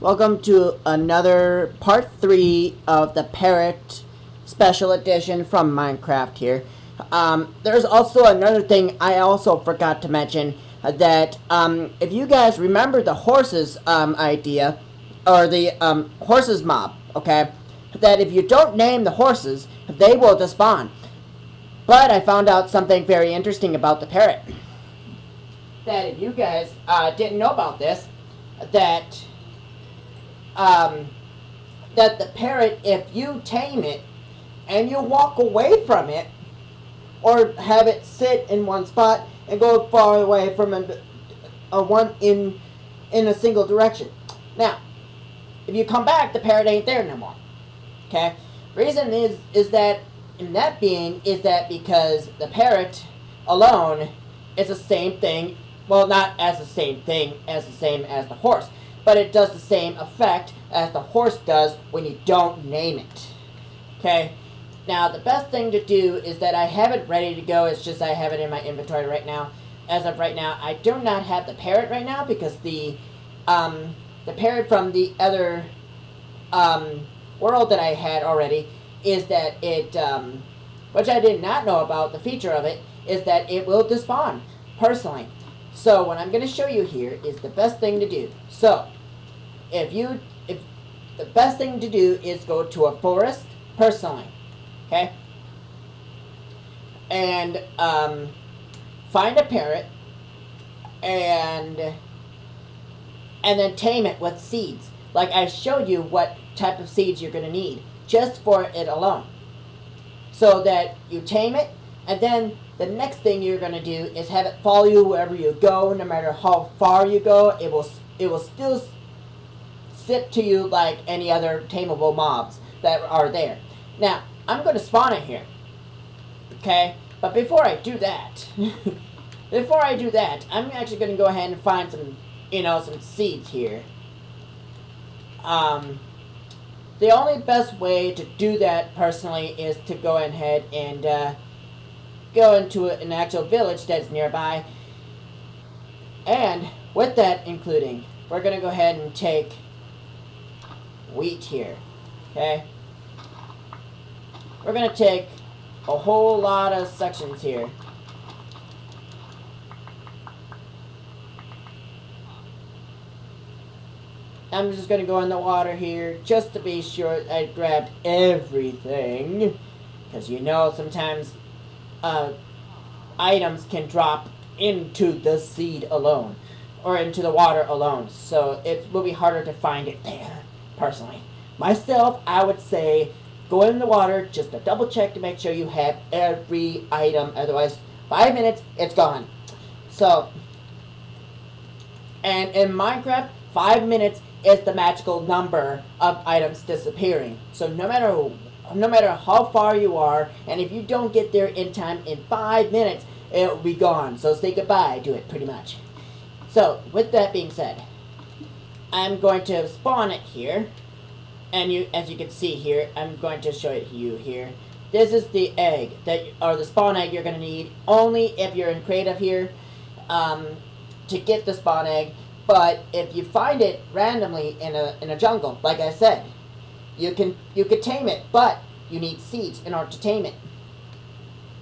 Welcome to another part 3 of the Parrot Special Edition from Minecraft here. There's also another thing I also forgot to mention, that if you guys remember the horses idea, or the horses mob, okay, that if you don't name the horses, they will despawn. But I found out something very interesting about the parrot. That if you guys didn't know about this, that that the parrot, if you tame it and you walk away from it, or have it sit in one spot and go far away from one in a single direction. Now, if you come back, the parrot ain't there no more. Okay, reason is that in that being is that because the parrot alone is the same thing. Well, not as the same thing as the horse, but it does the same effect as the horse does when you don't name it. Okay? Now, the best thing to do is that I have it ready to go. It's just I have it in my inventory right now. As of right now, I do not have the parrot right now because the parrot from the other world that I had already is that it, which I did not know about, the feature of it, is that it will despawn, personally. So what I'm going to show you here is the best thing to do. So, if the best thing to do is go to a forest, personally, okay, and find a parrot, and then tame it with seeds. Like I showed you what type of seeds you're going to need, just for it alone. So that you tame it, and then the next thing you're going to do is have it follow you wherever you go. No matter how far you go, it will still sit to you like any other tameable mobs that are there. Now, I'm going to spawn it here. Okay? But before I do that, I'm actually going to go ahead and find some seeds here. The only best way to do that, personally, is to go ahead and go into an actual village that's nearby. And with that including, we're going to go ahead and take wheat here. Okay? We're going to take a whole lot of sections here. I'm just going to go in the water here just to be sure I grabbed everything. Because you know sometimes items can drop into the seed alone, or into the water alone, so it will be harder to find it there. Personally, myself, I would say go in the water just to double check to make sure you have every item. Otherwise, 5 minutes, it's gone. So, and in Minecraft, 5 minutes is the magical number of items disappearing. So no matter how far you are, and if you don't get there in time in 5 minutes, it will be gone. So say goodbye to it, pretty much. So, with that being said, I'm going to spawn it here. And as you can see here, I'm going to show it to you here. This is the egg, or the spawn egg you're going to need, only if you're in creative here, to get the spawn egg. But if you find it randomly in a jungle, like I said, you could tame it, but you need seeds in order to tame it.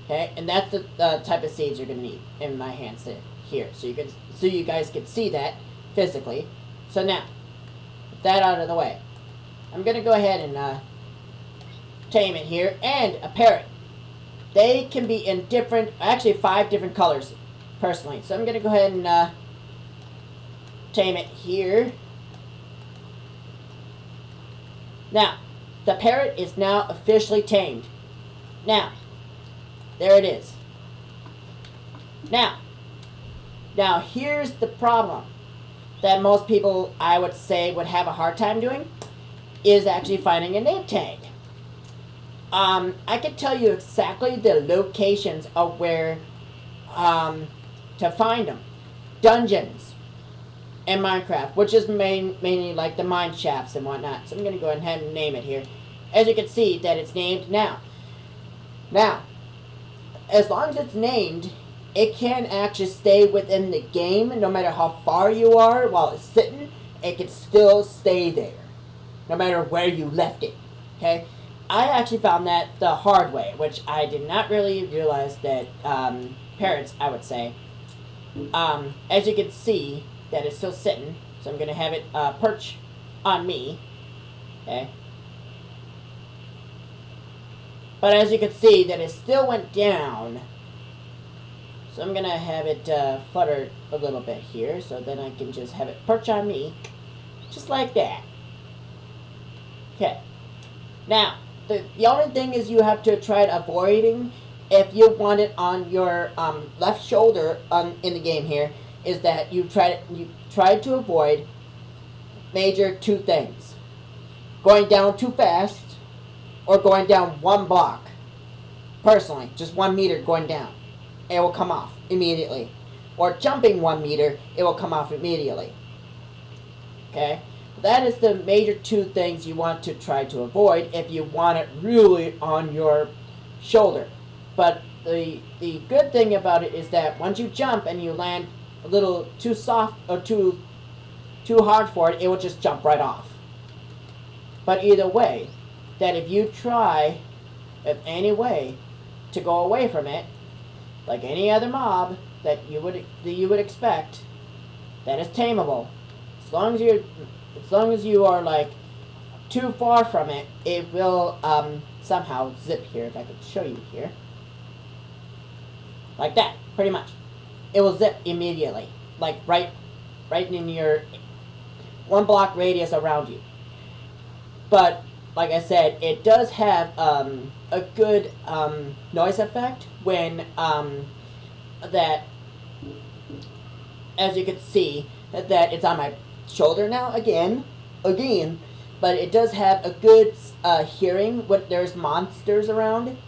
Okay, and that's the type of seeds you're gonna need in my hands here, so you guys can see that physically. So now, with that out of the way, I'm gonna go ahead and tame it here, and a parrot. They can be in actually 5 different colors, personally. So I'm gonna go ahead and tame it here. Now, the parrot is now officially tamed. Now, there it is. Now here's the problem that most people, I would say, would have a hard time doing, is actually finding a name tag. I can tell you exactly the locations of where to find them. Dungeons in Minecraft, which is mainly like the mine shafts and whatnot. So I'm going to go ahead and name it here. As you can see, that it's named now. Now, as long as it's named, it can actually stay within the game no matter how far you are while it's sitting, it can still stay there, no matter where you left it. Okay, I actually found that the hard way, which I did not really realize that parrots, I would say, as you can see, that it's still sitting. So I'm gonna have it perch on me. Okay. But as you can see, that it still went down. So I'm gonna have it flutter a little bit here, so then I can just have it perch on me, just like that. Okay. Now, the only thing is you have to try avoiding, if you want it on your left shoulder in the game here, is that you try to avoid major two things: going down too fast, or going down one block. Personally, just 1 meter going down, it will come off immediately. Or jumping 1 meter, it will come off immediately. Okay? That is the major two things you want to try to avoid if you want it really on your shoulder. But the good thing about it is that once you jump and you land a little too soft or too hard for it, it will just jump right off. But either way, that if you try in any way to go away from it, like any other mob that you would expect, that is tameable. As long as you are like too far from it, it will somehow zip here. If I could show you here, like that, pretty much. It will zip immediately, like right in your 1 block radius around you. But like I said, it does have a good noise effect when that, as you can see, that it's on my shoulder now again, but it does have a good hearing when there's monsters around.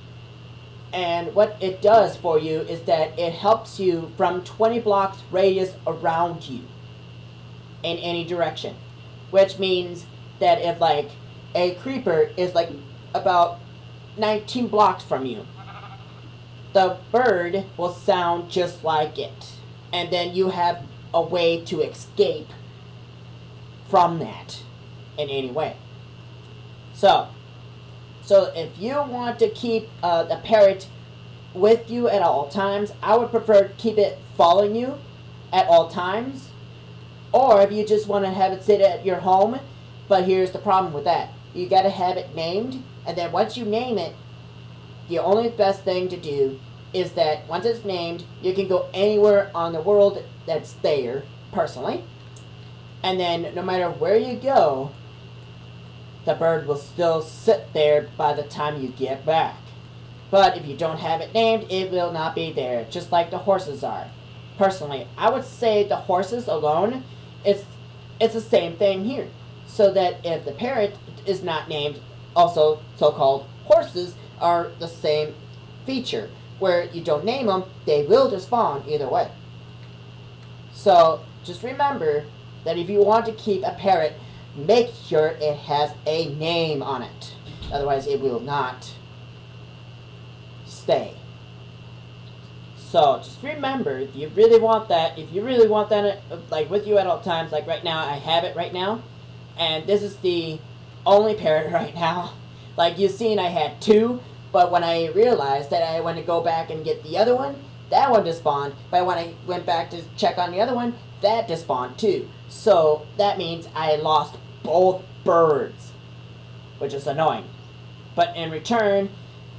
And what it does for you is that it helps you from 20 blocks radius around you in any direction, which means that if like a creeper is like about 19 blocks from you, the bird will sound just like it, and then you have a way to escape from that in any way. So if you want to keep the parrot with you at all times, I would prefer to keep it following you at all times. Or if you just want to have it sit at your home, but here's the problem with that. You got to have it named, and then once you name it, the only best thing to do is that once it's named, you can go anywhere on the world that's there, personally. And then no matter where you go, the bird will still sit there by the time you get back. But if you don't have it named, it will not be there, just like the horses are. Personally, I would say the horses alone, it's the same thing here. So that if the parrot is not named, also so-called horses are the same feature. Where you don't name them, they will just spawn either way. So just remember that if you want to keep a parrot, make sure it has a name on it. Otherwise it will not stay. So just remember, if you really want that like with you at all times, like right now, I have it right now, and this is the only parrot right now. Like you've seen, I had 2, but when I realized that I went to go back and get the other one, that one despawned. But when I went back to check on the other one, that despawned too. So that means I lost both birds, which is annoying. But in return,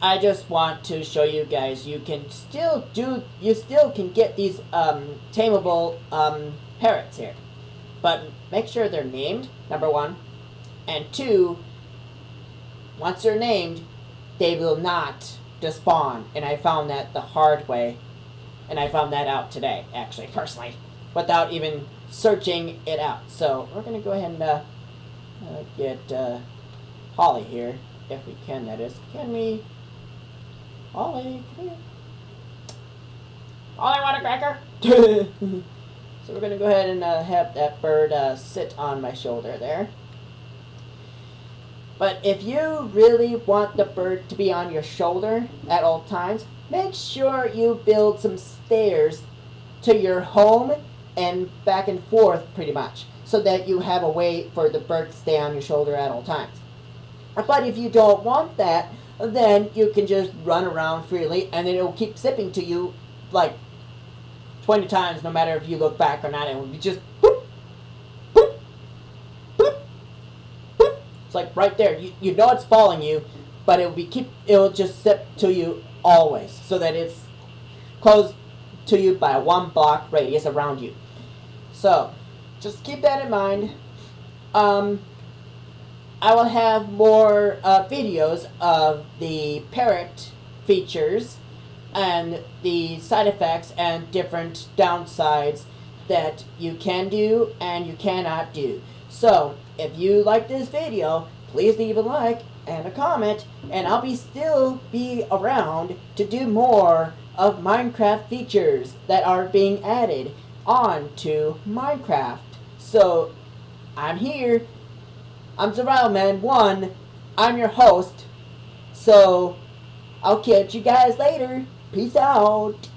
I just want to show you guys you still can get these tameable parrots here. But make sure they're named, number 1. And 2, once they're named, they will not despawn. And I found that the hard way. And I found that out today, actually, personally, without even searching it out. So we're going to go ahead and get Holly here, if we can, that is. Can we? Holly, come here. Holly, want a cracker? So we're going to go ahead and have that bird sit on my shoulder there. But if you really want the bird to be on your shoulder at all times, make sure you build some stairs to your home and back and forth pretty much. so that you have a way for the bird to stay on your shoulder at all times. But if you don't want that, then you can just run around freely, and then it will keep zipping to you like 20 times, no matter if you look back or not. It will be just boop, boop, boop, boop. It's like right there. You know it's following you, but it'll just zip to you always, so that it's close to you by a 1 block radius around you. So just keep that in mind. I will have more videos of the Parrot features and the side effects and different downsides that you can do and you cannot do. So if you like this video, please leave a like and a comment, and I'll still be around to do more of Minecraft features that are being added on to Minecraft. So I'm here. I'm Survival Man 1. I'm your host. So I'll catch you guys later. Peace out.